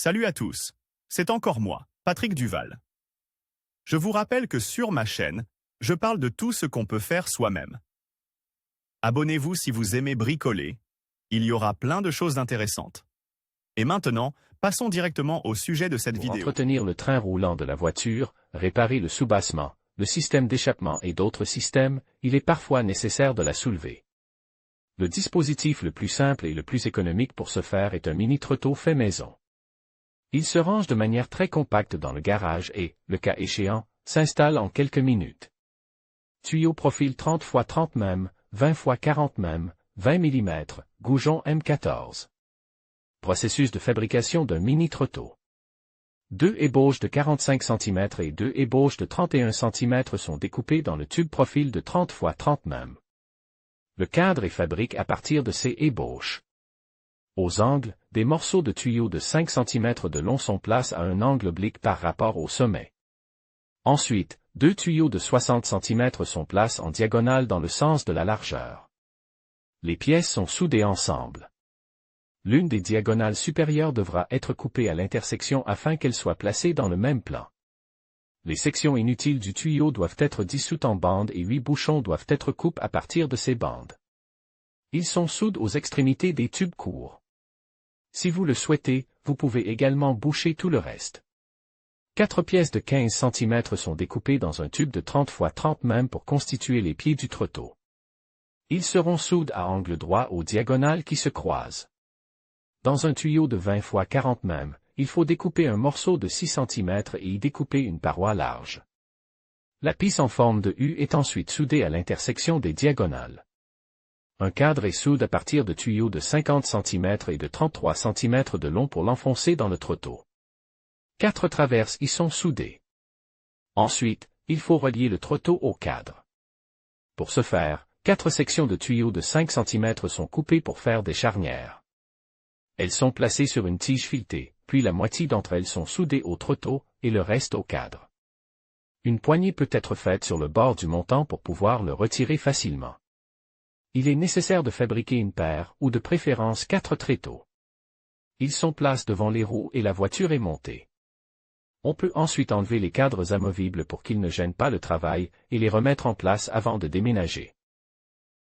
Salut à tous, c'est encore moi, Patrick Duval. Je vous rappelle que sur ma chaîne, je parle de tout ce qu'on peut faire soi-même. Abonnez-vous si vous aimez bricoler, il y aura plein de choses intéressantes. Et maintenant, passons directement au sujet de cette Pour vidéo. entretenir le train roulant de la voiture, réparer le soubassement, le système d'échappement et d'autres systèmes, il est parfois nécessaire de la soulever. Le dispositif le plus simple et le plus économique pour ce faire est un mini-trotteau fait maison. Il se range de manière très compacte dans le garage et, le cas échéant, s'installe en quelques minutes. Tuyau profil 30 x 30 mm, 20 x 40 mm, 20 mm, goujon M14. Processus de fabrication d'un mini-trotteau. 2 ébauches de 45 cm et 2 ébauches de 31 cm sont découpées dans le tube profil de 30 x 30 mm. Le cadre est fabriqué à partir de ces ébauches. Aux angles, des morceaux de tuyaux de 5 cm de long sont placés à un angle oblique par rapport au sommet. Ensuite, 2 tuyaux de 60 cm sont placés en diagonale dans le sens de la largeur. Les pièces sont soudées ensemble. L'une des diagonales supérieures devra être coupée à l'intersection afin qu'elle soit placée dans le même plan. Les sections inutiles du tuyau doivent être dissoutes en bandes et 8 bouchons doivent être coupés à partir de ces bandes. Ils sont soudés aux extrémités des tubes courts. Si vous le souhaitez, vous pouvez également boucher tout le reste. 4 pièces de 15 cm sont découpées dans un tube de 30 x 30 mm pour constituer les pieds du trotteau. Ils seront soudés à angle droit aux diagonales qui se croisent. Dans un tuyau de 20 x 40 mm, il faut découper un morceau de 6 cm et y découper une paroi large. La pisse en forme de U est ensuite soudée à l'intersection des diagonales. Un cadre est soudé à partir de tuyaux de 50 cm et de 33 cm de long pour l'enfoncer dans le trotteau. 4 traverses y sont soudées. Ensuite, il faut relier le trotteau au cadre. Pour ce faire, 4 sections de tuyaux de 5 cm sont coupées pour faire des charnières. Elles sont placées sur une tige filetée, puis la moitié d'entre elles sont soudées au trotteau, et le reste au cadre. Une poignée peut être faite sur le bord du montant pour pouvoir le retirer facilement. Il est nécessaire de fabriquer une paire, ou de préférence 4 tréteaux. Ils sont placés devant les roues et la voiture est montée. On peut ensuite enlever les cadres amovibles pour qu'ils ne gênent pas le travail, et les remettre en place avant de déménager.